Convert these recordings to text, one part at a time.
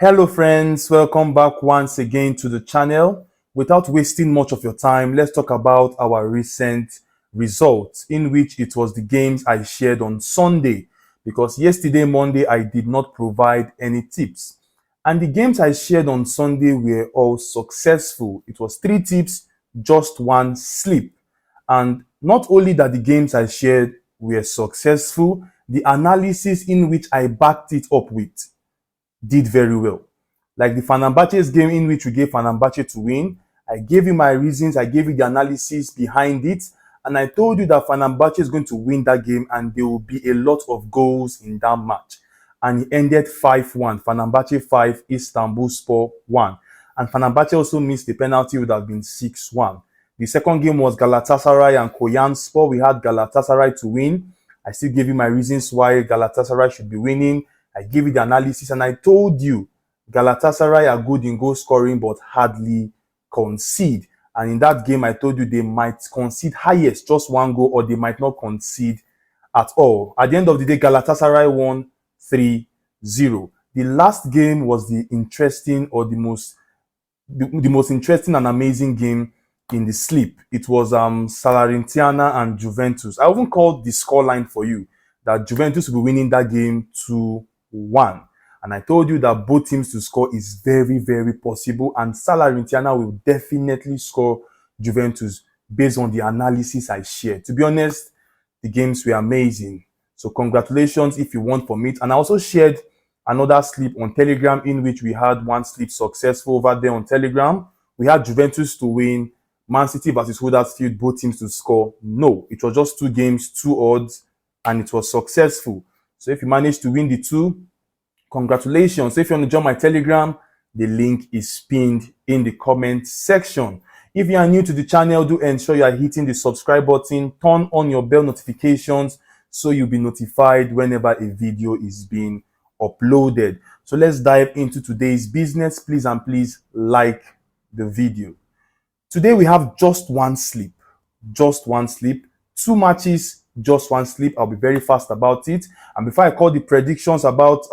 Hello friends, welcome back once again to the channel. Without wasting much of your time, let's talk about our recent results, in which it was the games I shared on Sunday, because yesterday, Monday, I did not provide any tips. And the games I shared on Sunday were all successful. It was 3 tips, just 1 sleep. And not only that the games I shared were successful, the analysis in which I backed it up with did very well. Like the Fenerbahce's game, in which we gave Fenerbahce to win, I gave you my reasons, I gave you the analysis behind it, and I told you that Fenerbahce is going to win that game and there will be a lot of goals in that match. And it ended 5-1. Fenerbahce 5, Istanbulspor 1. And Fenerbahce also missed the penalty, would have been 6-1. The second game was Galatasaray and Konyaspor. We had Galatasaray to win. I still gave you my reasons why Galatasaray should be winning. I gave you the analysis and I told you Galatasaray are good in goal scoring but hardly concede. And in that game, I told you they might concede highest, just 1 goal, or they might not concede at all. At the end of the day, Galatasaray won 3-0. The last game was the most interesting and amazing game in the sleep. It was Salernitana and Juventus. I even called the scoreline for you that Juventus will be winning that game 2-1. And I told you that both teams to score is very, very possible. And Salernitana will definitely score Juventus based on the analysis I shared. To be honest, the games were amazing. So congratulations if you won from it. And I also shared another sleep on Telegram, in which we had 1 sleep successful over there on Telegram. We had Juventus to win, Man City versus Huddersfield, both teams to score. No, it was just 2 games, 2 odds, and it was successful. So if you managed to win the 2, congratulations. So if you want to join my Telegram, the link is pinned in the comment section. If you are new to the channel, do ensure you are hitting the subscribe button, turn on your bell notifications so you'll be notified whenever a video is being uploaded. So let's dive into today's business. Please and please like the video. Today we have just 1 sleep, 2 matches, just 1 sleep. I'll be very fast about it. And before I call the predictions about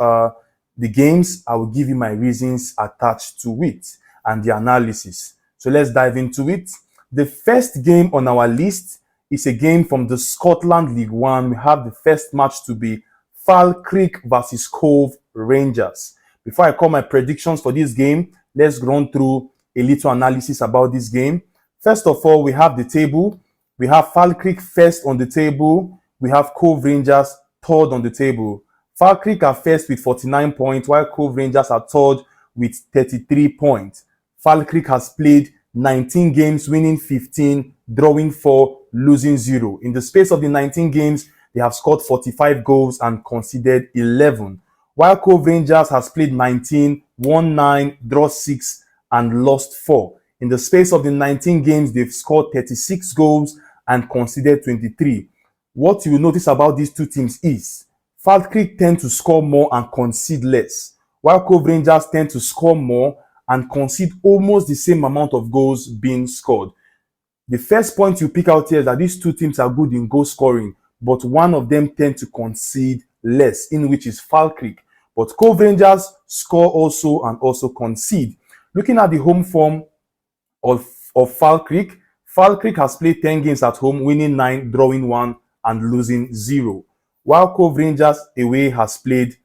the games, I will give you my reasons attached to it and the analysis. So let's dive into it. The first game on our list is a game from the Scotland League One. We have the first match to be Falkirk versus Cove Rangers. Before I call my predictions for this game, let's run through a little analysis about this game. First of all, we have the table. We have Falkirk first on the table. We have Cove Rangers third on the table. Falkirk are first with 49 points, while Cove Rangers are third with 33 points. Falkirk has played 19 games, winning 15, drawing 4, losing 0. In the space of the 19 games, they have scored 45 goals and conceded 11. While Cove Rangers has played 19, won 9, draw 6, and lost 4. In the space of the 19 games, they've scored 36 goals and conceded 23. What you will notice about these 2 teams is Falkirk tend to score more and concede less, while Cove Rangers tend to score more and concede almost the same amount of goals being scored. The first point you pick out here is that these 2 teams are good in goal scoring, but one of them tend to concede less, in which is Falkirk. But Cove Rangers score also and also concede. Looking at the home form of Falkirk, Falkirk has played 10 games at home, winning 9, drawing 1, and losing 0. While Cove Rangers away has played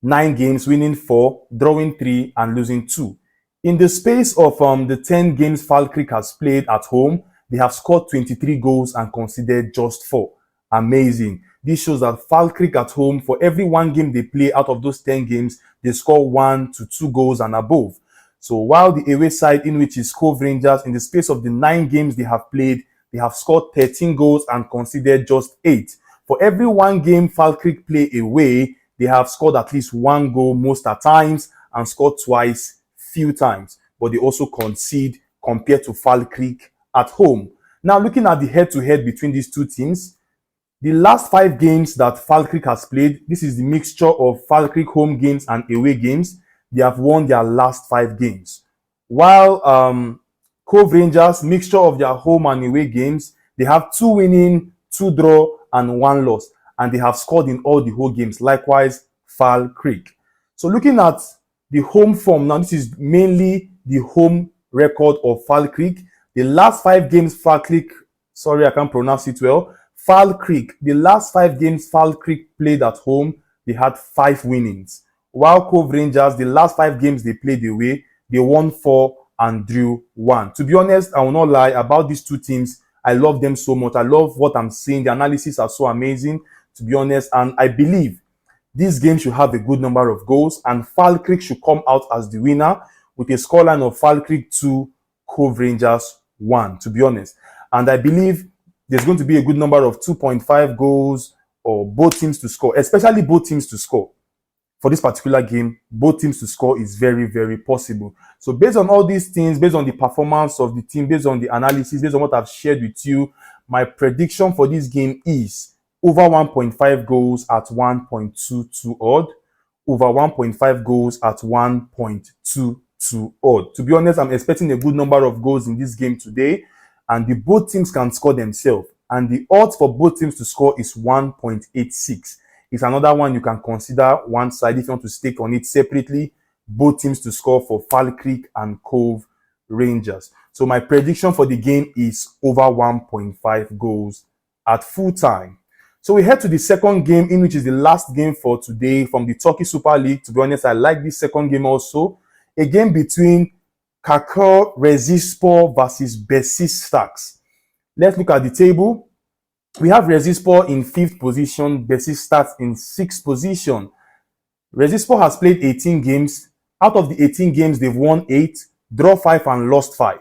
9 games, winning 4, drawing 3, and losing 2. In the space of the 10 games Falkirk has played at home, they have scored 23 goals and conceded just 4. Amazing. This shows that Falkirk at home, for every 1 game they play out of those 10 games, they score 1 to 2 goals and above. So while the away side, in which is Cove Rangers, in the space of the 9 games they have played, they have scored 13 goals and conceded just 8. For every 1 game Falkirk play away, they have scored at least 1 goal most at times and scored twice few times. But they also concede compared to Falkirk at home. Now looking at the head-to-head between these 2 teams, the last 5 games that Falkirk has played, this is the mixture of Falkirk home games and away games. They have won their last 5 games. While Cove Rangers, mixture of their home and away games, they have 2 winning, 2 draw, and 1 loss. And they have scored in all the whole games. Likewise, Falkirk. So looking at The home form, now this is mainly the home record of Fall Creek. The last 5 games Fall Creek, sorry I can't pronounce it well, Fall Creek, the last 5 games Fall Creek played at home, they had 5 winnings. While Cove Rangers, the last 5 games they played away, they won 4 and drew 1. To be honest, I will not lie about these two teams. I love them so much. I love what I'm seeing. The analysis are so amazing, to be honest, and I believe this game should have a good number of goals, and Fall Creek should come out as the winner with a scoreline of Fall Creek 2, Cove Rangers 1, to be honest. And I believe there's going to be a good number of 2.5 goals or both teams to score, especially both teams to score. For this particular game, both teams to score is very, very possible. So based on all these things, based on the performance of the team, based on the analysis, based on what I've shared with you, my prediction for this game is over 1.5 goals at 1.22 odd, over 1.5 goals at 1.22 odd. To be honest, I'm expecting a good number of goals in this game today, and the both teams can score themselves. And the odds for both teams to score is 1.86. It's another one you can consider one side if you want to stake on it separately. Both teams to score for Fall Creek and Cove Rangers. So my prediction for the game is over 1.5 goals at full time. So we head to the second game, in which is the last game for today from the Turkey Super League. To be honest, I like this second game also. A game between Kakao Resistol versus Besiktas. Let's look at the table. We have Resistol in 5th position, Besiktas in 6th position. Resistol has played 18 games. Out of the 18 games, they've won 8, draw 5 and lost 5.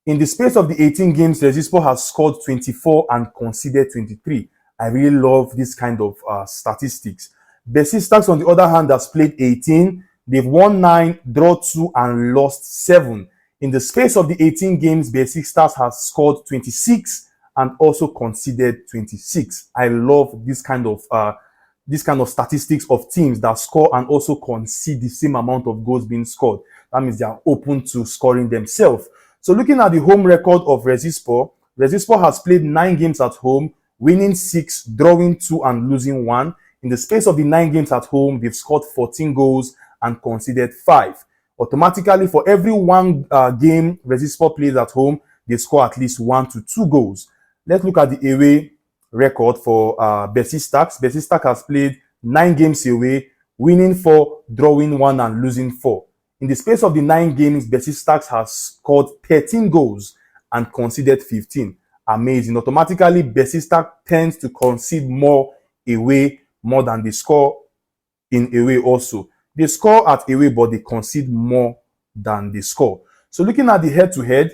In the space of the 18 games, Resistol has scored 24 and conceded 23. I really love this kind of statistics. Besiktas, on the other hand, has played 18. They've won 9, draw 2 and lost 7. In the space of the 18 games, Besiktas has scored 26 and also conceded 26. I love this kind of statistics of teams that score and also concede the same amount of goals being scored. That means they are open to scoring themselves. So looking at the home record of Resistol, Resistol has played 9 games at home, winning 6, drawing 2 and losing 1. In the space of the 9 games at home, they've scored 14 goals and conceded 5. Automatically, for every 1 game Resistol plays at home, they score at least 1 to 2 goals. Let's look at the away record for Besiktas. Besiktas has played 9 games away, winning 4, drawing 1 and losing 4. In the space of the 9 games, Besiktas has scored 13 goals and conceded 15. Amazing. Automatically, Besiktas tends to concede more away, more than they score in away also. They score at away, but they concede more than they score. So looking at the head-to-head,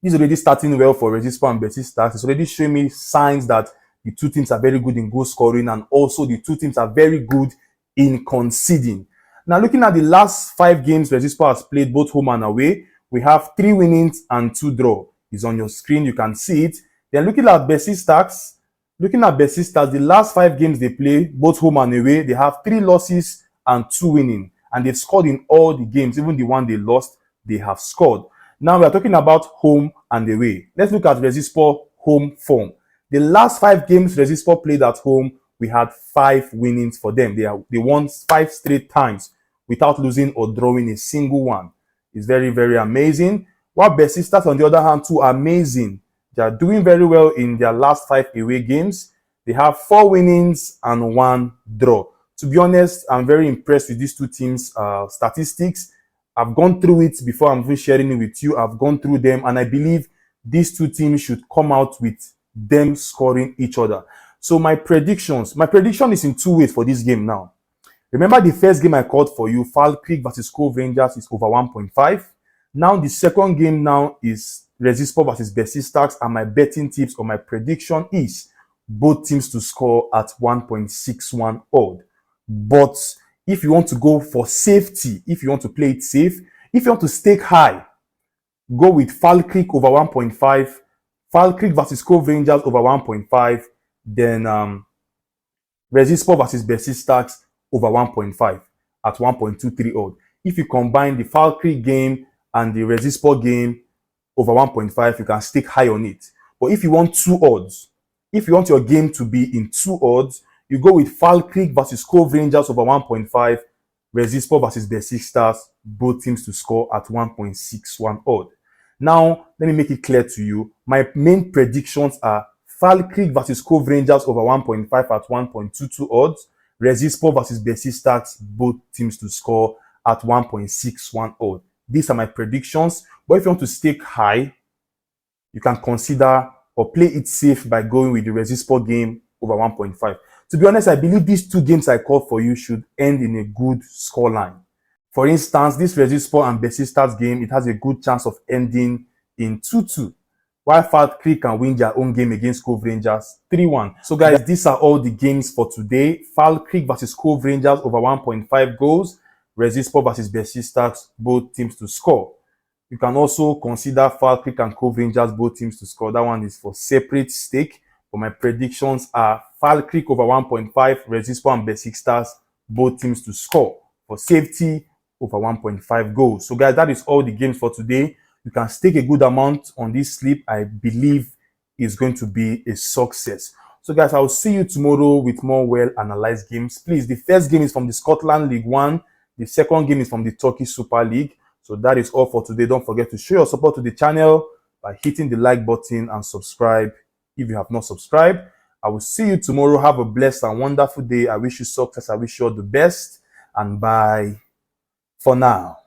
this is already starting well for Resistol and Besiktas. It's already showing me signs that the two teams are very good in goal scoring, and also the two teams are very good in conceding. Now, looking at the last 5 games Resistol has played, both home and away, we have 3 winnings and 2 draws. It's on your screen, you can see it. Then looking at Besiktas, the last 5 games they play, both home and away, they have 3 losses and 2 winning. And they've scored in all the games, even the one they lost, they have scored. Now we are talking about home and away. Let's look at Resistol home form. The last 5 games Resistol played at home, we had 5 winnings for them. They won 5 straight times without losing or drawing a single one. It's very, very amazing. While Besiktas, on the other hand, too, are amazing. They are doing very well in their last 5 away games. They have 4 winnings and 1 draw. To be honest, I'm very impressed with these two teams' statistics. I've gone through it before I'm even sharing it with you. I've gone through them, and I believe these two teams should come out with them scoring each other. So my prediction is in 2 ways for this game now. Remember the first game I called for you, Fall Creek versus Cove Rangers, is over 1.5. Now the second game now is Resistol versus Besiktas, and my betting tips or my prediction is both teams to score at 1.61 odd. But if you want to go for safety, if you want to play it safe, if you want to stake high, go with Fall Creek over 1.5, Fall Creek versus Cove Rangers over 1.5, then Resistol versus Besiktas over 1.5 at 1.23 odd. If you combine the Fall Creek game and the Resistol game over 1.5, you can stake high on it. But if you want 2 odds, if you want your game to be in 2 odds, you go with Fall Creek versus Cove Rangers over 1.5, Resispo versus Besiktas, both teams to score at 1.61 odd. Now, let me make it clear to you. My main predictions are Falkirk versus Cove Rangers over 1.5 at 1.22 odds. Resispo versus Besiktas, both teams to score at 1.61 odd. These are my predictions. But if you want to stake high, you can consider or play it safe by going with the Resispo game over 1.5. To be honest, I believe these two games I called for you should end in a good scoreline. For instance, this Resispo and Besiktas game, it has a good chance of ending in 2-2. While Falkirk can win their own game against Cove Rangers 3-1. So guys, these are all the games for today. Falkirk versus Cove Rangers over 1.5 goals. Resispo versus Besiktas, both teams to score. You can also consider Falkirk and Cove Rangers, both teams to score. That one is for separate stake. But my predictions are Falkirk over 1.5, Resispo and Besiktas, both teams to score. For safety, over 1.5 goals. So guys, that is all the games for today. You can stake a good amount on this slip. I believe it's going to be a success. So guys, I will see you tomorrow with more well-analyzed games. Please, the first game is from the Scotland League 1. The second game is from the Turkish Super League. So that is all for today. Don't forget to show your support to the channel by hitting the like button and subscribe if you have not subscribed. I will see you tomorrow. Have a blessed and wonderful day. I wish you success. I wish you all the best. And bye for now.